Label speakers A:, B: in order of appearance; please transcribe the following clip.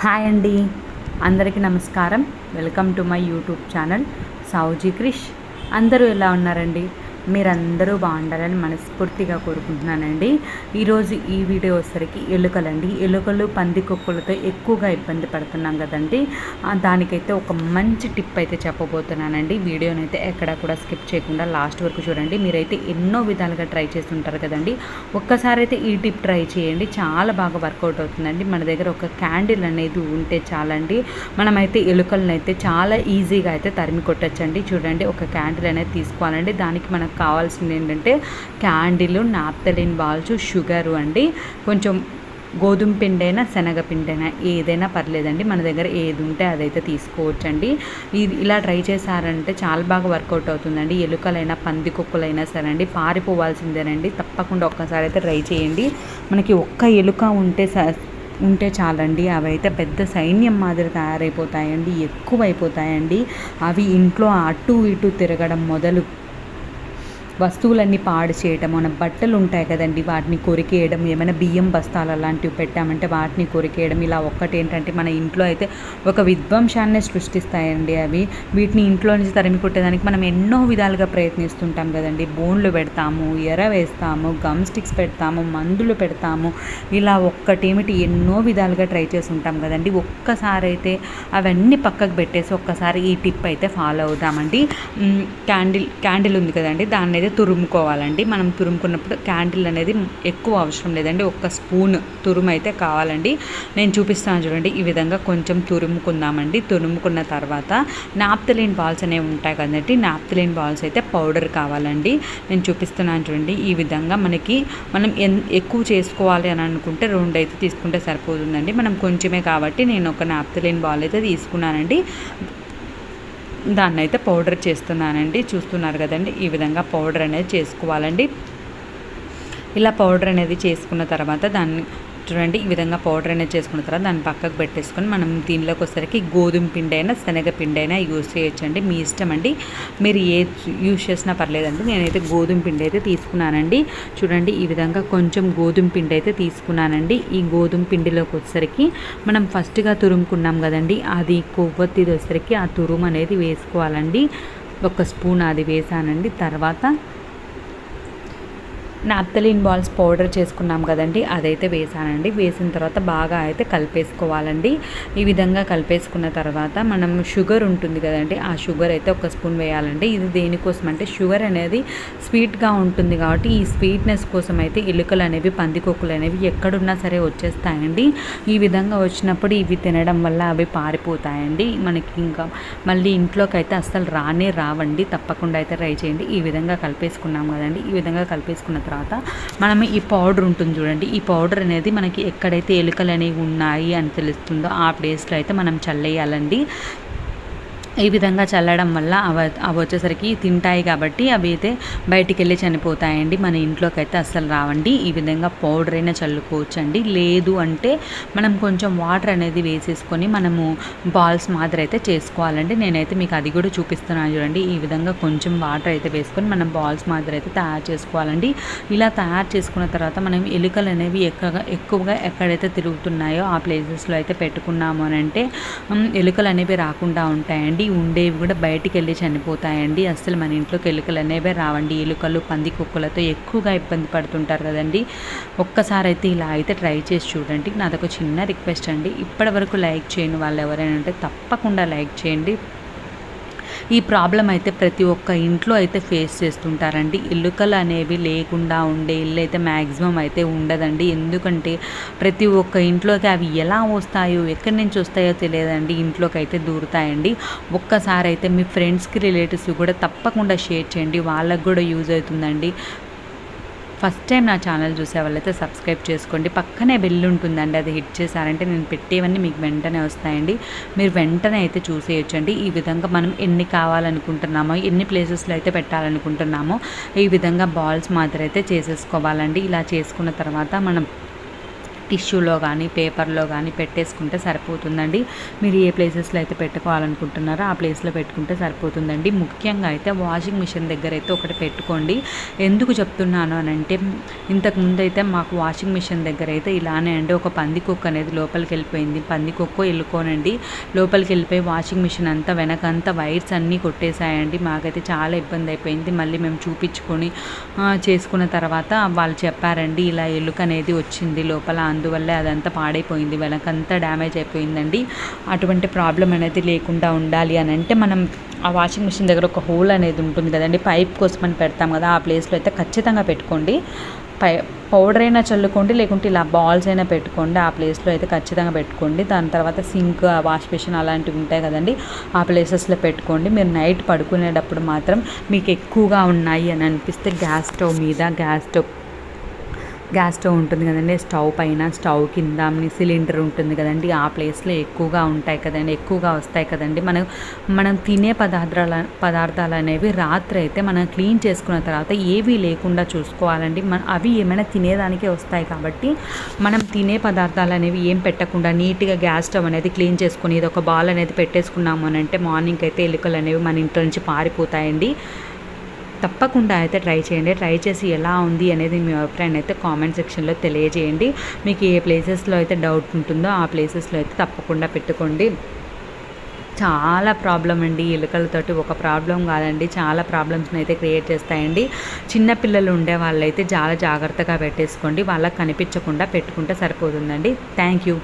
A: Hi అండి, అందరికీ నమస్కారం. Welcome to my YouTube channel Savuji Krish. అందరూ ఎలా ఉన్నారండి? మీరందరూ బాగుండాలని మనస్ఫూర్తిగా కోరుకుంటున్నానండి. ఈరోజు ఈ వీడియో వచ్చేసరికి ఎలుకలండి. ఎలుకలు పందికొక్కులతో ఎక్కువగా ఇబ్బంది పడుతున్నాం కదండి. దానికైతే ఒక మంచి టిప్ అయితే చెప్పబోతున్నానండి. వీడియోని అయితే ఎక్కడా కూడా స్కిప్ చేయకుండా లాస్ట్ వరకు చూడండి. మీరైతే ఎన్నో విధాలుగా ట్రై చేస్తుంటారు కదండి. ఒక్కసారి అయితే ఈ టిప్ ట్రై చేయండి, చాలా బాగా వర్కౌట్ అవుతుందండి. మన దగ్గర ఒక క్యాండిల్ అనేది ఉంటే చాలండి, మనమైతే ఎలుకలను అయితే చాలా ఈజీగా అయితే తరిమి కొట్టచ్చండి. చూడండి, ఒక క్యాండిల్ అనేది తీసుకోవాలండి. దానికి మనకు కావాల్సింది ఏంటంటే క్యాండిల్, నాప్థలిన్ బాల్స్, షుగరు అండి, కొంచెం గోధుమ పిండైనా శనగపిండైనా ఏదైనా పర్లేదండి. మన దగ్గర ఏది ఉంటే అదైతే తీసుకోవచ్చండి. ఇలా ట్రై చేశారంటే చాలా బాగా వర్కౌట్ అవుతుందండి. ఎలుకలైనా పందికొక్కులైనా సరే అండి, పారిపోవాల్సిందేనండి. తప్పకుండా ఒక్కసారి అయితే ట్రై చేయండి. మనకి ఒక్క ఎలుక ఉంటే చాలండి, అవి అయితే పెద్ద సైన్యం మాదిరి తయారైపోతాయండి, ఎక్కువైపోతాయండి. అవి ఇంట్లో అటు ఇటు తిరగడం మొదలు వస్తువులన్నీ పాడు చేయటం, మన బట్టలు ఉంటాయి కదండి వాటిని కొరికేయడం, ఏమైనా బియ్యం బస్తాలు అలాంటివి పెట్టామంటే వాటిని కొరికేయడం, ఇలా ఒక్కటి ఏంటంటే మన ఇంట్లో అయితే ఒక విధ్వంసాన్ని సృష్టిస్తాయండి అవి. వీటిని ఇంట్లో నుంచి తరిమి కొట్టేదానికి మనం ఎన్నో విధాలుగా ప్రయత్నిస్తుంటాం కదండి. బోన్లు పెడతాము, ఎర వేస్తాము, గమ్ స్టిక్స్ పెడతాము, మందులు పెడతాము, ఇలా ఒక్కటేమిటి ఎన్నో విధాలుగా ట్రై చేసి ఉంటాం కదండి. ఒక్కసారి అయితే అవన్నీ పక్కకు పెట్టేసి ఒక్కసారి ఈ టిప్ అయితే ఫాలో అవుదామండి. క్యాండిల్ ఉంది కదండి, దాన్ని అయితే తురుముకోవాలండి. మనం తురుముకున్నప్పుడు క్యాండిల్ అనేది ఎక్కువ అవసరం లేదండి, ఒక్క స్పూన్ తురుము అయితే కావాలండి. నేను చూపిస్తాను చూడండి. ఈ విధంగా కొంచెం తురుముకుందామండి. తురుముకున్న తర్వాత నాప్థలిన్ బాల్స్ అనేవి ఉంటాయి కదండి, నాప్థలిన్ బాల్స్ అయితే పౌడర్ కావాలండి. నేను చూపిస్తున్నాను చూడండి. ఈ విధంగా మనం ఎక్కువ చేసుకోవాలి అని అనుకుంటే 2 అయితే తీసుకుంటే సరిపోతుందండి. మనం కొంచెమే కాబట్టి నేను ఒక నాప్థలిన్ బాల్ అయితే తీసుకున్నానండి. దాన్ని అయితే పౌడర్ చేస్తున్నానండి. చూస్తున్నారు కదండి, ఈ విధంగా పౌడర్ అనేది చేసుకోవాలండి. ఇలా పౌడర్ అనేది చేసుకున్న తర్వాత దాన్ని చూడండి, ఈ విధంగా పౌడర్ అనేది చేసుకున్న తర్వాత దాన్ని పక్కకు పెట్టేసుకొని మనం దీనిలోకి వచ్చేసరికి గోధుమ పిండి అయినా శనగపిండి అయినా యూజ్ చేయొచ్చండి, మీ ఇష్టం అండి. మీరు యూజ్ చేసినా పర్లేదండి. నేనైతే గోధుమ పిండి అయితే తీసుకున్నానండి. చూడండి, ఈ విధంగా కొంచెం గోధుమ పిండి అయితే తీసుకున్నానండి. ఈ గోధుమ పిండిలోకి వచ్చేసరికి మనం ఫస్ట్గా తురుముకున్నాం కదండి, అది కొవ్వొత్తిది వచ్చేసరికి ఆ తురుము అనేది వేసుకోవాలండి. ఒక స్పూన్ అది వేసానండి. తర్వాత నాప్థలిన్ బాల్స్ పౌడర్ చేసుకున్నాం కదండి, అదైతే వేసానండి. వేసిన తర్వాత బాగా అయితే కలిపేసుకోవాలండి. ఈ విధంగా కలిపేసుకున్న తర్వాత మనం షుగర్ ఉంటుంది కదండి, ఆ షుగర్ అయితే ఒక స్పూన్ వేయాలండి. ఇది దేనికోసం అంటే షుగర్ అనేది స్వీట్గా ఉంటుంది కాబట్టి ఈ స్వీట్నెస్ కోసం అయితే ఎలుకలు అనేవి పందికొక్కులు అనేవి ఎక్కడున్నా సరే వచ్చేస్తాయండి. ఈ విధంగా వచ్చినప్పుడు ఇవి తినడం వల్ల అవి పారిపోతాయండి. మనకి ఇంకా మళ్ళీ ఇంట్లోకి అయితే అస్సలు రావండి. తప్పకుండా అయితే ట్రై చేయండి. ఈ విధంగా కలిపేసుకున్నాం కదండి. ఈ విధంగా కలిపేసుకున్న తర్వాత మనం ఈ పౌడర్ ఉంటుంది చూడండి, ఈ పౌడర్ అనేది మనకి ఎక్కడైతే ఎలుకలు అనేవి ఉన్నాయి అని తెలుస్తుందో ఆ ప్లేస్లో అయితే మనం చల్లేయాలండి. ఈ విధంగా చల్లడం వల్ల అవి వచ్చేసరికి తింటాయి కాబట్టి అవి అయితే బయటికి వెళ్ళి చనిపోతాయండి. మన ఇంట్లోకి అయితే అస్సలు రావండి. ఈ విధంగా పౌడర్ అయినా చల్లుకోవచ్చండి. లేదు అంటే మనం కొంచెం వాటర్ అనేది వేసేసుకొని మనము బాల్స్ మాదిరి అయితే చేసుకోవాలండి. నేనైతే మీకు అది కూడా చూపిస్తున్నాను చూడండి. ఈ విధంగా కొంచెం వాటర్ అయితే వేసుకొని మనం బాల్స్ మాదిరి అయితే తయారు చేసుకోవాలండి. ఇలా తయారు చేసుకున్న తర్వాత మనం ఎలుకలు అనేవి ఎక్కువగా ఎక్కడైతే తిరుగుతున్నాయో ఆ ప్లేసెస్లో అయితే పెట్టుకున్నాము అని అంటే ఎలుకలు అనేవి రాకుండా ఉంటాయండి. ఉండేవి కూడా బయటికి వెళ్ళి చనిపోతాయండి. అసలు మన ఇంట్లోకి ఎలుకలు అనేవే రావండి. ఎలుకలు పందికొక్కులతో ఎక్కువగా ఇబ్బంది పడుతుంటారు కదండి. ఒక్కసారి అయితే ఇలా అయితే ట్రై చేసి చూడండి. నాదొక చిన్న రిక్వెస్ట్ అండి, ఇప్పటి వరకు లైక్ చేయని వాళ్ళు ఎవరైనా ఉంటే తప్పకుండా లైక్ చేయండి. ఈ ప్రాబ్లం అయితే ప్రతి ఒక్క ఇంట్లో అయితే ఫేస్ చేస్తుంటారండి. ఎలుకలు అనేవి లేకుండా ఉండే ఇల్లు అయితే మ్యాక్సిమం అయితే ఉండదండి. ఎందుకంటే ప్రతి ఒక్క ఇంట్లోకి అవి ఎలా వస్తాయో ఎక్కడి నుంచి వస్తాయో తెలియదండి, ఇంట్లోకి అయితే దూరుతాయండి. ఒక్కసారి అయితే మీ ఫ్రెండ్స్కి రిలేటివ్స్కి కూడా తప్పకుండా షేర్ చేయండి, వాళ్ళకు కూడా యూజ్ అవుతుందండి. ఫస్ట్ టైం నా ఛానల్ చూసే వాళ్ళైతే సబ్స్క్రైబ్ చేసుకోండి. పక్కనే బెల్ ఉంటుందండి, అది హిట్ చేశారంటే నేను పెట్టేవన్నీ మీకు వెంటనే వస్తాయండి. మీరు వెంటనే అయితే చూసేయచ్చండి. ఈ విధంగా మనం ఎన్ని కావాలనుకుంటున్నామో, ఎన్ని ప్లేసెస్లో అయితే పెట్టాలనుకుంటున్నామో ఈ విధంగా బాల్స్ మాత్రం అయితే చేసేసుకోవాలండి. ఇలా చేసుకున్న తర్వాత మనం టిష్యూలో కానీ పేపర్లో కానీ పెట్టేసుకుంటే సరిపోతుందండి. మీరు ఏ ప్లేసెస్లో అయితే పెట్టుకోవాలనుకుంటున్నారో ఆ ప్లేస్లో పెట్టుకుంటే సరిపోతుందండి. ముఖ్యంగా అయితే వాషింగ్ మిషన్ దగ్గర అయితే ఒకటి పెట్టుకోండి. ఎందుకు చెప్తున్నాను అని అంటే, ఇంతకుముందు అయితే మాకు వాషింగ్ మిషన్ దగ్గర అయితే ఇలానే అండి, ఒక పందికొక్కు అనేది లోపలికి వెళ్ళిపోయింది. పందికొక్కు ఎల్లుకోనండి లోపలికి వెళ్ళిపోయి వాషింగ్ మిషన్ అంతా వెనకంతా వైర్స్ అన్నీ కొట్టేశాయండి. మాకైతే చాలా ఇబ్బంది అయిపోయింది. మళ్ళీ మేము చూపించుకొని చేసుకున్న తర్వాత వాళ్ళు చెప్పారండి, ఇలా ఎలుక అనేది వచ్చింది లోపల, అందువల్లే అదంతా పాడైపోయింది, వెనకంతా డ్యామేజ్ అయిపోయిందండి. అటువంటి ప్రాబ్లం అనేది లేకుండా ఉండాలి అని అంటే, మనం ఆ వాషింగ్ మిషన్ దగ్గర ఒక హోల్ అనేది ఉంటుంది కదండి, పైప్ కోసం అని పెడతాం కదా, ఆ ప్లేస్లో అయితే ఖచ్చితంగా పెట్టుకోండి. పౌడర్ అయినా చల్లుకోండి, లేకుంటే ఇలా బాల్స్ అయినా పెట్టుకోండి. ఆ ప్లేస్లో అయితే ఖచ్చితంగా పెట్టుకోండి. దాని తర్వాత సింక్, వాష్ బేసిన్ అలాంటివి ఉంటాయి కదండి, ఆ ప్లేసెస్లో పెట్టుకోండి. మీరు నైట్ పడుకునేటప్పుడు మాత్రం మీకు ఎక్కువగా ఉన్నాయి అని అనిపిస్తే గ్యాస్ స్టవ్ ఉంటుంది కదండి, స్టవ్ పైన, స్టవ్ కింద సిలిండర్ ఉంటుంది కదండి, ఆ ప్లేస్లో ఎక్కువగా ఉంటాయి కదండి, ఎక్కువగా వస్తాయి కదండి. మనం తినే పదార్థాలు అనేవి రాత్రి అయితే మనం క్లీన్ చేసుకున్న తర్వాత ఏవి లేకుండా చూసుకోవాలండి. అవి ఏమైనా తినేదానికే వస్తాయి కాబట్టి మనం తినే పదార్థాలు అనేవి ఏం పెట్టకుండా నీట్గా గ్యాస్ స్టవ్ అనేది క్లీన్ చేసుకుని ఇది ఒక బాల్ అనేది పెట్టేసుకున్నాము అని అంటే మార్నింగ్ అయితే ఎలుకలు అనేవి మన ఇంట్లో నుంచి పారిపోతాయండి. తప్పకుండా అయితే ట్రై చేయండి. ట్రై చేసి ఎలా ఉంది అనేది మీ అభిప్రాయాన్ని అయితే కామెంట్ సెక్షన్లో తెలియజేయండి. మీకు ఏ ప్లేసెస్లో అయితే డౌట్ ఉంటుందో ఆ ప్లేసెస్లో అయితే తప్పకుండా పెట్టుకోండి. చాలా ప్రాబ్లం అండి ఎలుకలతోటి, ఒక ప్రాబ్లం కాదండి, చాలా ప్రాబ్లమ్స్ని అయితే క్రియేట్ చేస్తాయండి. చిన్నపిల్లలు ఉండే వాళ్ళైతే చాలా జాగ్రత్తగా పెట్టేసుకోండి, వాళ్ళకి కనిపించకుండా పెట్టుకుంటే సరిపోతుందండి. Thank you.